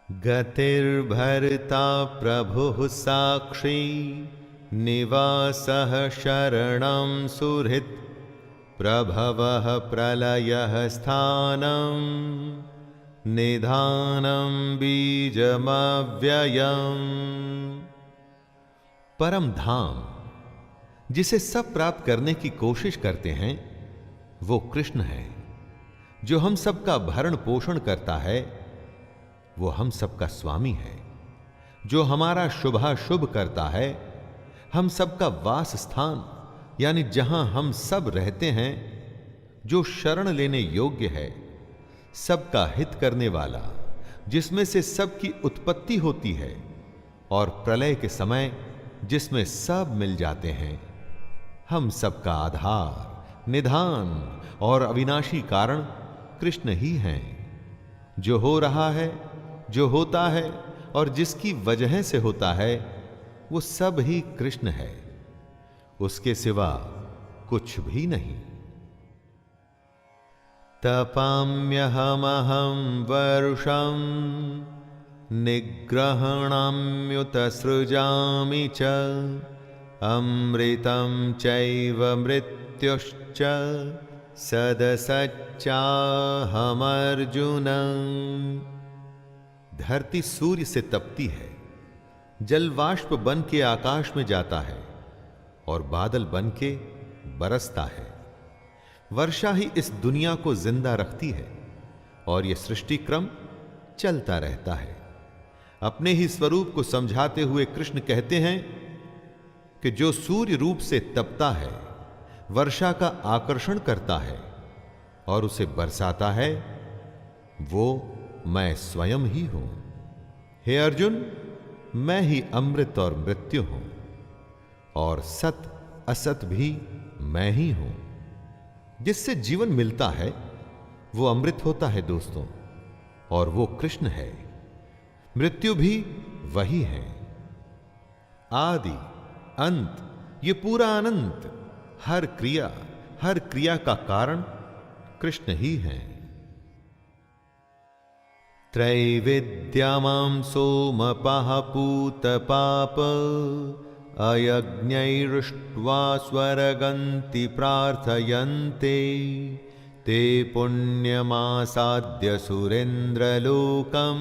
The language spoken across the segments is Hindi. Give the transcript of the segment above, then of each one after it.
गतिर्भर्ता प्रभुः साक्षी निवासः शरणं सुहृत् प्रभवः प्रलयः स्थानं निधानं बीजमव्ययम्। परम धाम जिसे सब प्राप्त करने की कोशिश करते हैं वो कृष्ण है। जो हम सबका भरण पोषण करता है वो हम सबका स्वामी है। जो हमारा शुभाशुभ करता है, हम सबका वास स्थान यानी जहां हम सब रहते हैं, जो शरण लेने योग्य है, सबका हित करने वाला, जिसमें से सबकी उत्पत्ति होती है और प्रलय के समय जिसमें सब मिल जाते हैं, हम सबका आधार, निधान और अविनाशी कारण कृष्ण ही हैं। जो हो रहा है, जो होता है और जिसकी वजह से होता है, वो सब ही कृष्ण है, उसके सिवा कुछ भी नहीं। तपाम्यहमहं वर्षं निग्रहणाम्युत सृजामि च अमृतं चैव मृत्युश्च सदसच्चाहमर्जुन। धरती सूर्य से तपती है, जलवाष्प बन के आकाश में जाता है और बादल बन के बरसता है। वर्षा ही इस दुनिया को जिंदा रखती है और यह सृष्टि क्रम चलता रहता है। अपने ही स्वरूप को समझाते हुए कृष्ण कहते हैं कि जो सूर्य रूप से तपता है, वर्षा का आकर्षण करता है और उसे बरसाता है, वो मैं स्वयं ही हूं। हे अर्जुन, मैं ही अमृत और मृत्यु हूं और सत असत भी मैं ही हूं। जिससे जीवन मिलता है वो अमृत होता है दोस्तों, और वो कृष्ण है। मृत्यु भी वही है। आदि अंत, ये पूरा अनंत, हर क्रिया का कारण कृष्ण ही है। त्रैविद्यमां सोमपः पूतपाप अयज्ञैरुष्ट्वा स्वर्गन्ति प्रार्थयन्ते ते पुण्यमासाद्य सुरेन्द्रलोकं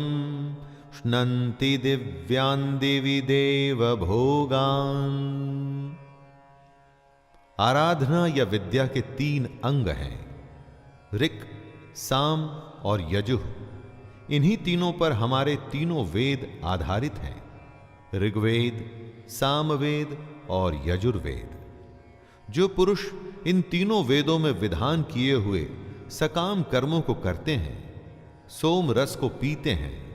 श्नन्ति दिव्यान् दिवि देव भोगान्। आराधना या विद्या के 3 अंग हैं, ऋक्, साम और यजुः। इन्हीं तीनों पर हमारे तीनों वेद आधारित हैं, ऋग्वेद, सामवेद और यजुर्वेद। जो पुरुष इन तीनों वेदों में विधान किए हुए सकाम कर्मों को करते हैं, सोम रस को पीते हैं,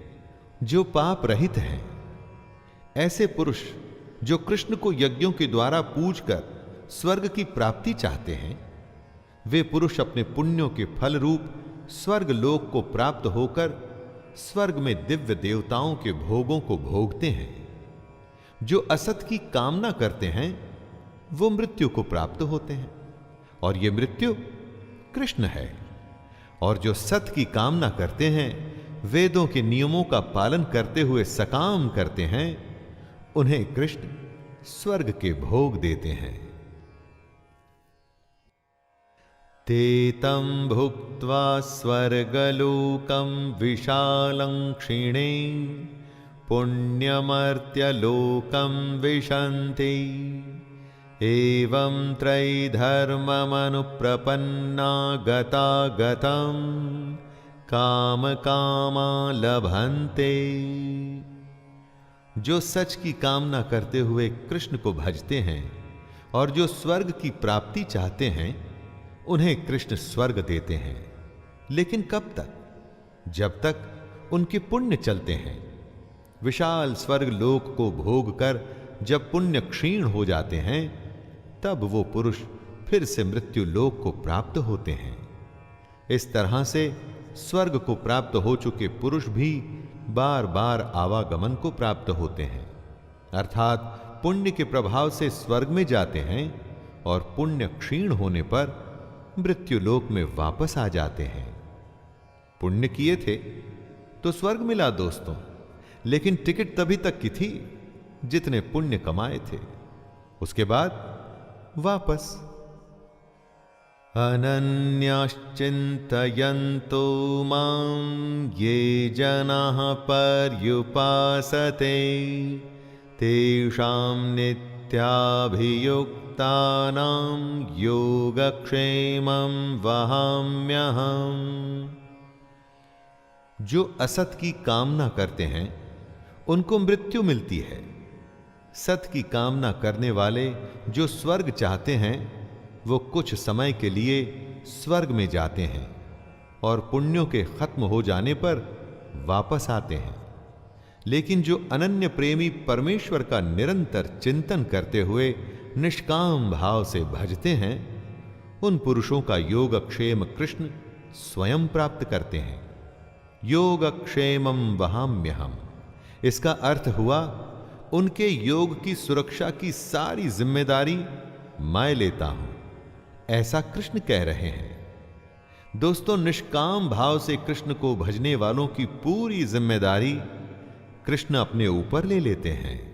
जो पाप रहित हैं, ऐसे पुरुष जो कृष्ण को यज्ञों के द्वारा पूजकर स्वर्ग की प्राप्ति चाहते हैं, वे पुरुष अपने पुण्यों के फल रूप स्वर्ग लोक को प्राप्त होकर स्वर्ग में दिव्य देवताओं के भोगों को भोगते हैं। जो असत की कामना करते हैं वो मृत्यु को प्राप्त होते हैं, और ये मृत्यु कृष्ण है। और जो सत की कामना करते हैं, वेदों के नियमों का पालन करते हुए सकाम करते हैं, उन्हें कृष्ण स्वर्ग के भोग देते हैं। ते तं भुक्त्वा स्वर्गलोकं विशालं क्षिणे पुण्यमर्त्यलोकं विशन्ति। एवं त्रैधर्ममनुप्रपन्ना गतागतं कामकामा लभन्ते। जो सच की कामना करते हुए कृष्ण को भजते हैं और जो स्वर्ग की प्राप्ति चाहते हैं, उन्हें कृष्ण स्वर्ग देते हैं। लेकिन कब तक? जब तक उनके पुण्य चलते हैं। विशाल स्वर्ग लोक को भोग कर जब पुण्य क्षीण हो जाते हैं, तब वो पुरुष फिर से मृत्यु लोक को प्राप्त होते हैं। इस तरह से स्वर्ग को प्राप्त हो चुके पुरुष भी बार बार आवागमन को प्राप्त होते हैं, अर्थात पुण्य के प्रभाव से स्वर्ग में जाते हैं और पुण्य क्षीण होने पर मृत्युलोक में वापस आ जाते हैं। पुण्य किए थे तो स्वर्ग मिला दोस्तों, लेकिन टिकट तभी तक की थी जितने पुण्य कमाए थे, उसके बाद वापस। अनन्याश्चिन्तयन्तो मां ये जनाः पर्युपासते तेषां नित्याभियुक्तानां योगक्षेमं वहाम्यहम्। जो असत की कामना करते हैं उनको मृत्यु मिलती है। सत की कामना करने वाले जो स्वर्ग चाहते हैं वो कुछ समय के लिए स्वर्ग में जाते हैं और पुण्यों के खत्म हो जाने पर वापस आते हैं। लेकिन जो अनन्य प्रेमी परमेश्वर का निरंतर चिंतन करते हुए निष्काम भाव से भजते हैं, उन पुरुषों का योगक्षेम कृष्ण स्वयं प्राप्त करते हैं। योगक्षेमं वहाम्यहम्, इसका अर्थ हुआ उनके योग की सुरक्षा की सारी जिम्मेदारी मैं लेता हूं, ऐसा कृष्ण कह रहे हैं। दोस्तों, निष्काम भाव से कृष्ण को भजने वालों की पूरी जिम्मेदारी कृष्ण अपने ऊपर ले लेते हैं।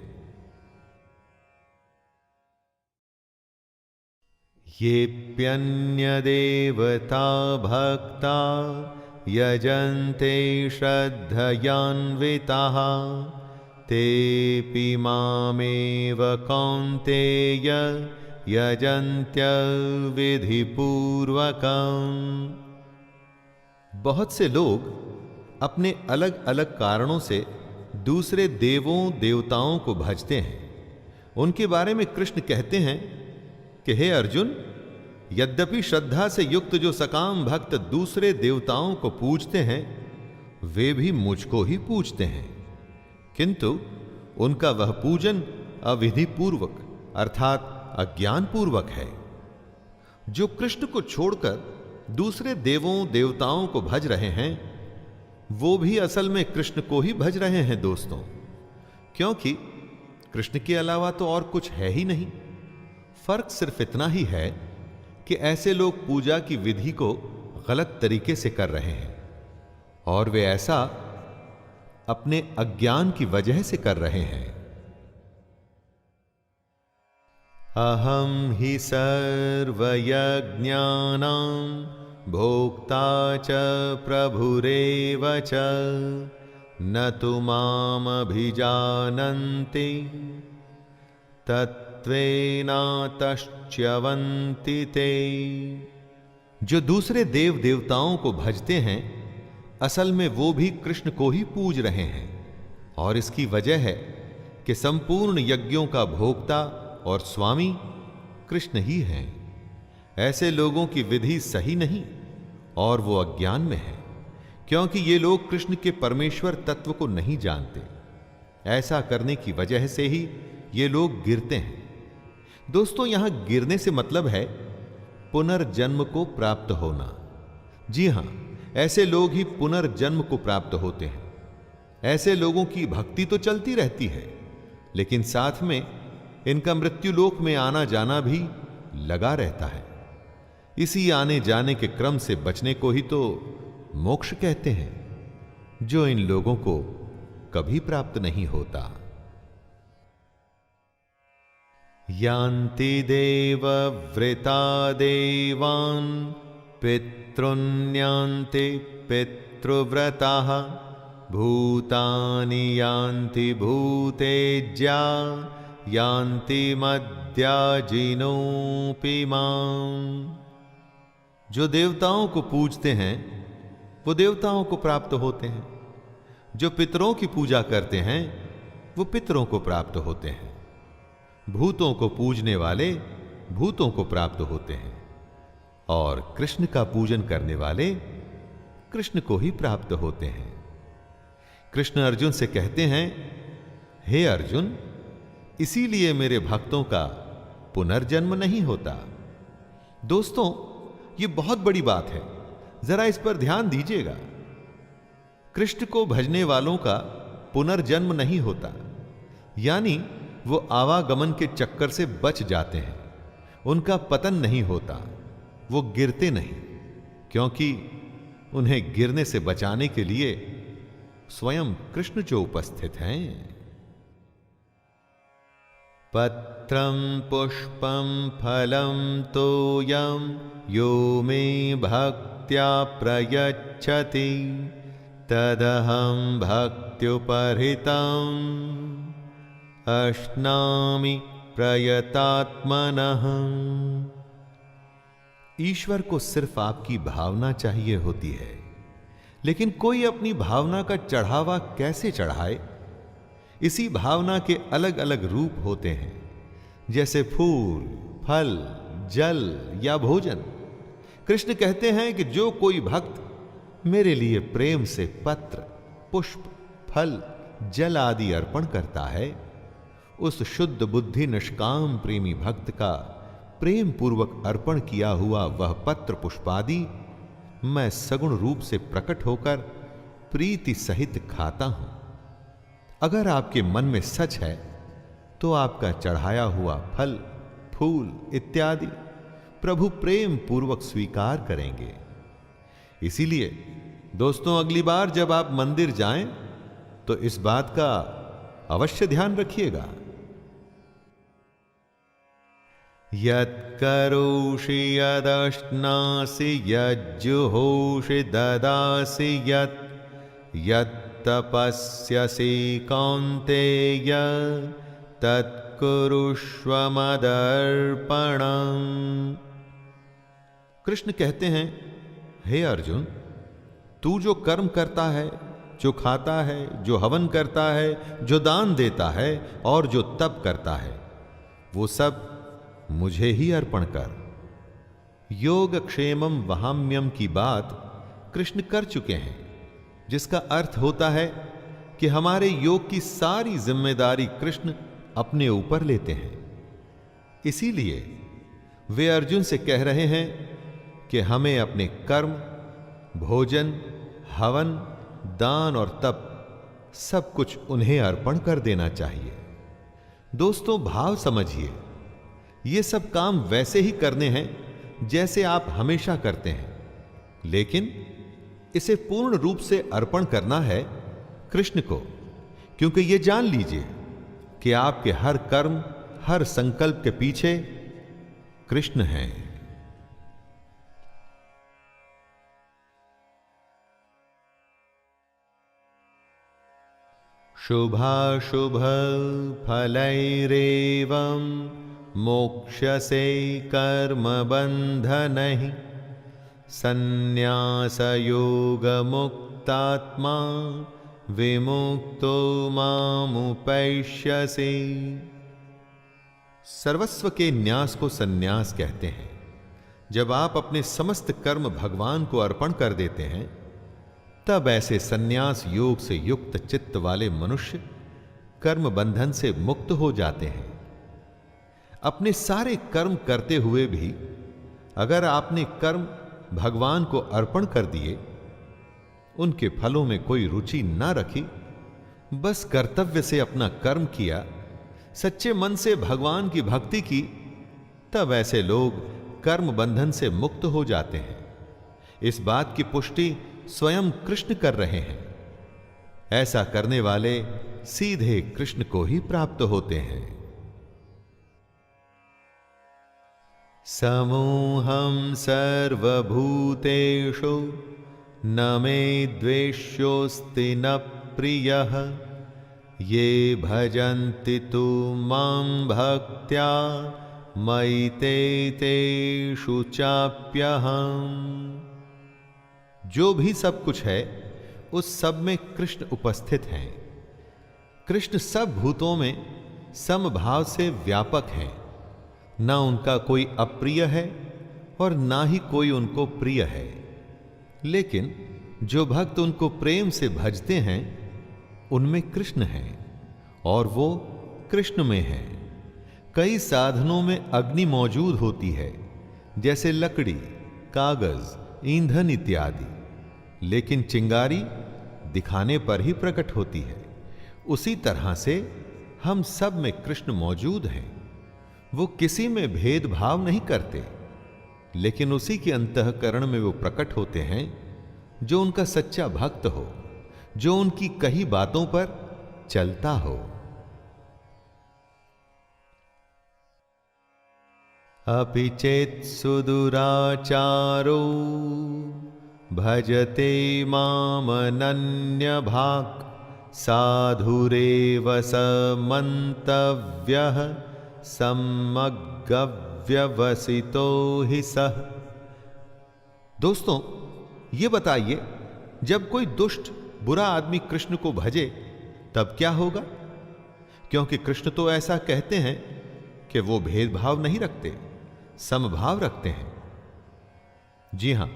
येऽप्यन्य देवता भक्ता यजन्ते श्रद्धयान्विताः तेऽपि मामेव कौन्तेय यजन्त्यविधिपूर्वकम्। बहुत से लोग अपने अलग अलग कारणों से दूसरे देवों देवताओं को भजते हैं। उनके बारे में कृष्ण कहते हैं कि हे अर्जुन, यद्यपि श्रद्धा से युक्त जो सकाम भक्त दूसरे देवताओं को पूजते हैं वे भी मुझको ही पूजते हैं, किंतु उनका वह पूजन अविधि पूर्वक अर्थात अज्ञान पूर्वक है। जो कृष्ण को छोड़कर दूसरे देवों देवताओं को भज रहे हैं वो भी असल में कृष्ण को ही भज रहे हैं दोस्तों, क्योंकि कृष्ण के अलावा तो और कुछ है ही नहीं। फर्क सिर्फ इतना ही है कि ऐसे लोग पूजा की विधि को गलत तरीके से कर रहे हैं और वे ऐसा अपने अज्ञान की वजह से कर रहे हैं। अहम हि सर्वयज्ञानां भोक्ता च प्रभुरेव च न तु मामभिजानन्ति तत्त्वेनातश्च्यवन्ति ते। जो दूसरे देव देवताओं को भजते हैं असल में वो भी कृष्ण को ही पूज रहे हैं, और इसकी वजह है कि संपूर्ण यज्ञों का भोक्ता और स्वामी कृष्ण ही हैं। ऐसे लोगों की विधि सही नहीं और वो अज्ञान में है, क्योंकि ये लोग कृष्ण के परमेश्वर तत्व को नहीं जानते। ऐसा करने की वजह से ही ये लोग गिरते हैं। दोस्तों, यहां गिरने से मतलब है पुनर्जन्म को प्राप्त होना। जी हां, ऐसे लोग ही पुनर्जन्म को प्राप्त होते हैं। ऐसे लोगों की भक्ति तो चलती रहती है, लेकिन साथ में इनका मृत्युलोक में आना जाना भी लगा रहता है। इसी आने जाने के क्रम से बचने को ही तो मोक्ष कहते हैं, जो इन लोगों को कभी प्राप्त नहीं होता। यान्ति देवव्रता देवान् पितॄन्यान्ति पितृव्रताः भूतानि यान्ति भूतेज्या यान्ति मद्याजिनोऽपि माम्। जो देवताओं को पूजते हैं वो देवताओं को प्राप्त होते हैं, जो पितरों की पूजा करते हैं वो पितरों को प्राप्त होते हैं, भूतों को पूजने वाले भूतों को प्राप्त होते हैं, और कृष्ण का पूजन करने वाले कृष्ण को ही प्राप्त होते हैं। कृष्ण अर्जुन से कहते हैं, हे अर्जुन, इसीलिए मेरे भक्तों का पुनर्जन्म नहीं होता। दोस्तों, ये बहुत बड़ी बात है, जरा इस पर ध्यान दीजिएगा। कृष्ण को भजने वालों का पुनर्जन्म नहीं होता, यानी वो आवागमन के चक्कर से बच जाते हैं, उनका पतन नहीं होता, वो गिरते नहीं, क्योंकि उन्हें गिरने से बचाने के लिए स्वयं कृष्ण जो उपस्थित हैं। पत्रं पुष्पं फलं तोयं यो मे भक्त्या प्रयच्छति तदहं भक्त्युपहृतम् अश्नामि प्रयतात्मनः। ईश्वर को सिर्फ आपकी भावना चाहिए होती है, लेकिन कोई अपनी भावना का चढ़ावा कैसे चढ़ाए? इसी भावना के अलग अलग रूप होते हैं, जैसे फूल, फल, जल या भोजन। कृष्ण कहते हैं कि जो कोई भक्त मेरे लिए प्रेम से पत्र, पुष्प, फल, जल आदि अर्पण करता है, उस शुद्ध बुद्धि निष्काम प्रेमी भक्त का प्रेम पूर्वक अर्पण किया हुआ वह पत्र पुष्पादि मैं सगुण रूप से प्रकट होकर प्रीति सहित खाता हूं। अगर आपके मन में सच है तो आपका चढ़ाया हुआ फल, फूल इत्यादि प्रभु प्रेम पूर्वक स्वीकार करेंगे। इसीलिए दोस्तों, अगली बार जब आप मंदिर जाएं तो इस बात का अवश्य ध्यान रखिएगा। यत्करोषि यदश्नासि यज्जुहोषि ददासि यत्तपस्यसि कौन्तेय तत्कुरुष्व मदर्पणम्। कृष्ण कहते हैं, हे अर्जुन, तू जो कर्म करता है, जो खाता है, जो हवन करता है, जो दान देता है और जो तप करता है, वो सब मुझे ही अर्पण कर। योग क्षेमम वहाम्यम की बात कृष्ण कर चुके हैं, जिसका अर्थ होता है कि हमारे योग की सारी जिम्मेदारी कृष्ण अपने ऊपर लेते हैं। इसीलिए वे अर्जुन से कह रहे हैं कि हमें अपने कर्म, भोजन, हवन, दान और तप सब कुछ उन्हें अर्पण कर देना चाहिए। दोस्तों, भाव समझिए, ये सब काम वैसे ही करने हैं जैसे आप हमेशा करते हैं, लेकिन इसे पूर्ण रूप से अर्पण करना है कृष्ण को, क्योंकि ये जान लीजिए कि आपके हर कर्म, हर संकल्प के पीछे कृष्ण हैं। शुभाशुभ फलैरेवं मोक्ष्यसे कर्मबन्धनैः संन्यासयोगमुक्तात्मा विमुक्तो मामुपैष्यसि। सर्वस्व के न्यास को सन्यास कहते हैं। जब आप अपने समस्त कर्म भगवान को अर्पण कर देते हैं, तब ऐसे सन्यास योग से युक्त चित्त वाले मनुष्य कर्म बंधन से मुक्त हो जाते हैं। अपने सारे कर्म करते हुए भी अगर आपने कर्म भगवान को अर्पण कर दिए, उनके फलों में कोई रुचि ना रखी, बस कर्तव्य से अपना कर्म किया, सच्चे मन से भगवान की भक्ति की, तब ऐसे लोग कर्म बंधन से मुक्त हो जाते हैं। इस बात की पुष्टि स्वयं कृष्ण कर रहे हैं। ऐसा करने वाले सीधे कृष्ण को ही प्राप्त होते हैं। समूहं सर्वभूतेषु न मे द्वेष्योऽस्ति न प्रियः ये भजन्ति तु मां भक्त्या मयि ते तेषु चाप्यहम्। जो भी सब कुछ है उस सब में कृष्ण उपस्थित हैं। कृष्ण सब भूतों में समभाव से व्यापक हैं। ना उनका कोई अप्रिय है और ना ही कोई उनको प्रिय है, लेकिन जो भक्त उनको प्रेम से भजते हैं उनमें कृष्ण हैं और वो कृष्ण में हैं। कई साधनों में अग्नि मौजूद होती है, जैसे लकड़ी, कागज, ईंधन इत्यादि, लेकिन चिंगारी दिखाने पर ही प्रकट होती है। उसी तरह से हम सब में कृष्ण मौजूद हैं। वो किसी में भेदभाव नहीं करते, लेकिन उसी के अंतःकरण में वो प्रकट होते हैं जो उनका सच्चा भक्त हो, जो उनकी कही बातों पर चलता हो। अपि चेत् सुदुराचारो भजते मामनन्यभाक् साधुरेव स मन्तव्यः सम्यग्व्यवसितो हि सः। दोस्तों, ये बताइए, जब कोई दुष्ट बुरा आदमी कृष्ण को भजे तब क्या होगा? क्योंकि कृष्ण तो ऐसा कहते हैं कि वो भेदभाव नहीं रखते, समभाव रखते हैं। जी हां,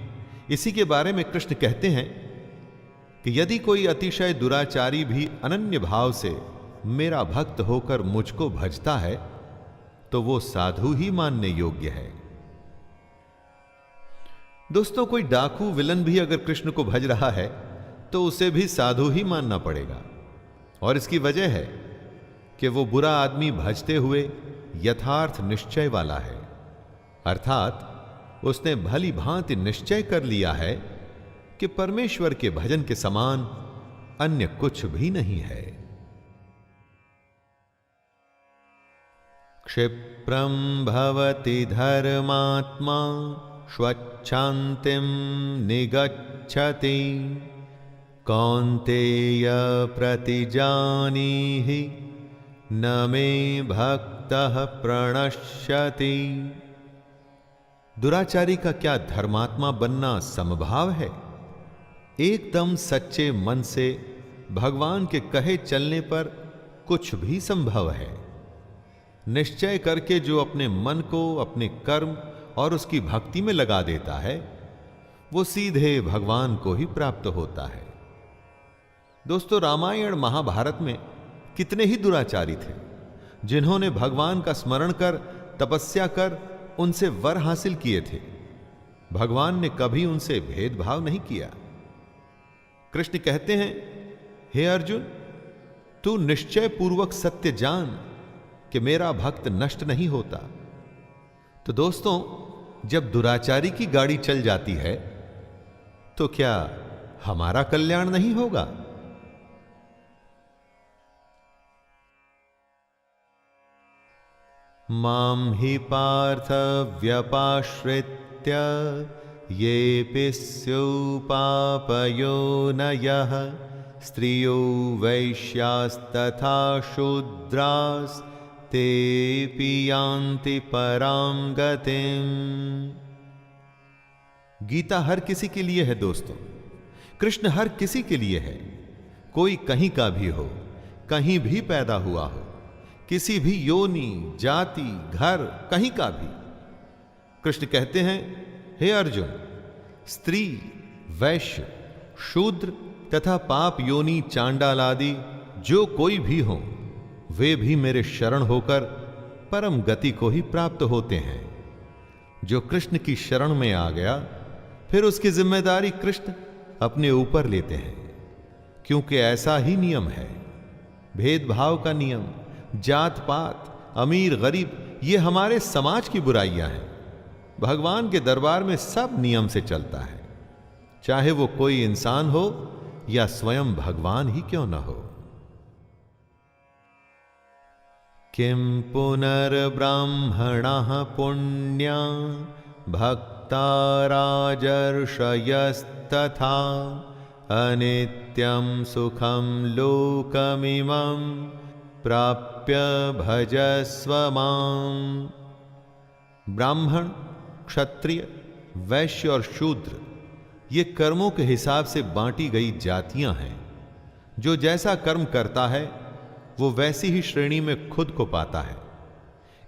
इसी के बारे में कृष्ण कहते हैं कि यदि कोई अतिशय दुराचारी भी अनन्य भाव से मेरा भक्त होकर मुझको भजता है तो वो साधु ही मानने योग्य है। दोस्तों, कोई डाकू विलन भी अगर कृष्ण को भज रहा है तो उसे भी साधु ही मानना पड़ेगा। और इसकी वजह है कि वो बुरा आदमी भजते हुए यथार्थ निश्चय वाला है, अर्थात उसने भली भांति निश्चय कर लिया है कि परमेश्वर के भजन के समान अन्य कुछ भी नहीं है। क्षिप्रं भवति धर्मात्मा स्वच्छान्तिं निगच्छति कौन्तेय प्रतिजानीहि न मे भक्तः प्रणश्यति। दुराचारी का क्या धर्मात्मा बनना समभाव है? एकदम सच्चे मन से भगवान के कहे चलने पर कुछ भी संभव है। निश्चय करके जो अपने मन को अपने कर्म और उसकी भक्ति में लगा देता है वो सीधे भगवान को ही प्राप्त होता है। दोस्तों, रामायण महाभारत में कितने ही दुराचारी थे जिन्होंने भगवान का स्मरण कर तपस्या कर उनसे वर हासिल किए थे। भगवान ने कभी उनसे भेदभाव नहीं किया। कृष्ण कहते हैं, हे अर्जुन, तू निश्चय पूर्वक सत्य जान कि मेरा भक्त नष्ट नहीं होता। तो दोस्तों, जब दुराचारी की गाड़ी चल जाती है तो क्या हमारा कल्याण नहीं होगा? मां हि पार्थ व्यपाश्रित्य येऽपि स्युः पापयोनयः स्त्रियो वैश्यास्तथा शूद्रास्तेऽपि यान्ति परां गतिम्। गीता हर किसी के लिए है दोस्तों। कृष्ण हर किसी के लिए है। कोई कहीं का भी हो, कहीं भी पैदा हुआ हो, किसी भी योनि, जाति, घर, कहीं का भी। कृष्ण कहते हैं, हे अर्जुन, स्त्री, वैश्य, शूद्र तथा पाप योनि चांडाल आदि जो कोई भी हो, वे भी मेरे शरण होकर परम गति को ही प्राप्त होते हैं। जो कृष्ण की शरण में आ गया फिर उसकी जिम्मेदारी कृष्ण अपने ऊपर लेते हैं, क्योंकि ऐसा ही नियम है। भेदभाव का नियम, जात पात, अमीर गरीब, ये हमारे समाज की बुराइयां हैं। भगवान के दरबार में सब नियम से चलता है, चाहे वो कोई इंसान हो या स्वयं भगवान ही क्यों न हो। किम पुनर्ब्राह्मणः पुण्या भक्ता राजर्षयस्तथा अनित्यं सुखं लोकमिमं प्राप्य भजस्व मां। ब्राह्मण, क्षत्रिय, वैश्य और शूद्र ये कर्मों के हिसाब से बांटी गई जातियां हैं। जो जैसा कर्म करता है वो वैसी ही श्रेणी में खुद को पाता है।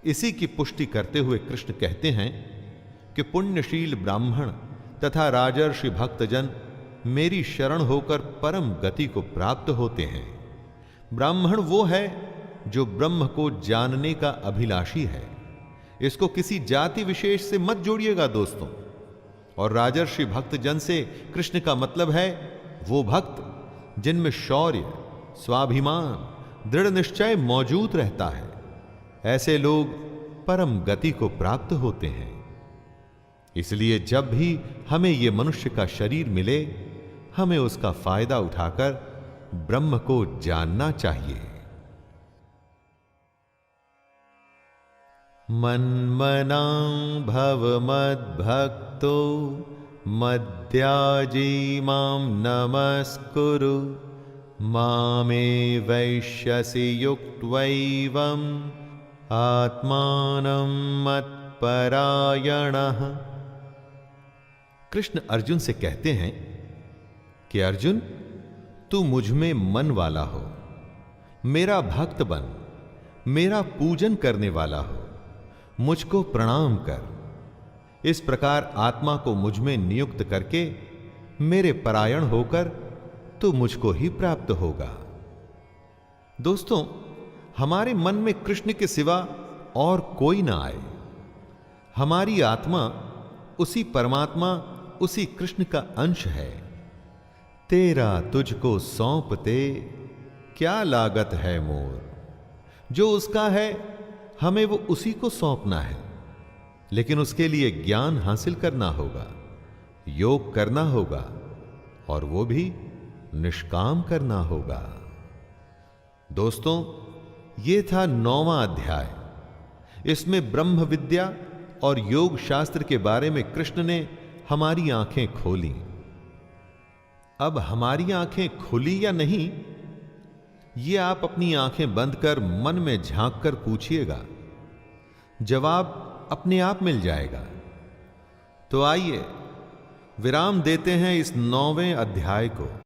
इसी की पुष्टि करते हुए कृष्ण कहते हैं कि पुण्यशील ब्राह्मण तथा राजर्षि भक्तजन मेरी शरण होकर परम गति को प्राप्त होते हैं। ब्राह्मण वो है जो ब्रह्म को जानने का अभिलाषी है। इसको किसी जाति विशेष से मत जोड़िएगा दोस्तों। और राजर्षि भक्तजन से कृष्ण का मतलब है वो भक्त जिनमें शौर्य, स्वाभिमान, दृढ़ निश्चय मौजूद रहता है। ऐसे लोग परम गति को प्राप्त होते हैं। इसलिए जब भी हमें यह मनुष्य का शरीर मिले, हमें उसका फायदा उठाकर ब्रह्म को जानना चाहिए। मन्मना भव मद्भक्तो मद्याजी मां नमस्कुरु मामे वैश्यसि युक्त्वैवम् आत्मानं मत्परायणः। कृष्ण अर्जुन से कहते हैं कि अर्जुन, तू मुझ में मन वाला हो, मेरा भक्त बन, मेरा पूजन करने वाला हो, मुझको प्रणाम कर। इस प्रकार आत्मा को मुझ में नियुक्त करके मेरे परायण होकर तो मुझको ही प्राप्त होगा। दोस्तों, हमारे मन में कृष्ण के सिवा और कोई ना आए। हमारी आत्मा उसी परमात्मा, उसी कृष्ण का अंश है। तेरा तुझको सौंपते क्या लागत है मोर। जो उसका है हमें वो उसी को सौंपना है, लेकिन उसके लिए ज्ञान हासिल करना होगा, योग करना होगा, और वो भी निष्काम करना होगा। दोस्तों, ये था 9वां अध्याय। इसमें ब्रह्म विद्या और योग शास्त्र के बारे में कृष्ण ने हमारी आंखें खोली। अब हमारी आंखें खुली या नहीं, ये आप अपनी आंखें बंद कर मन में झांक कर पूछिएगा, जवाब अपने आप मिल जाएगा। तो आइए विराम देते हैं इस 9वें अध्याय को।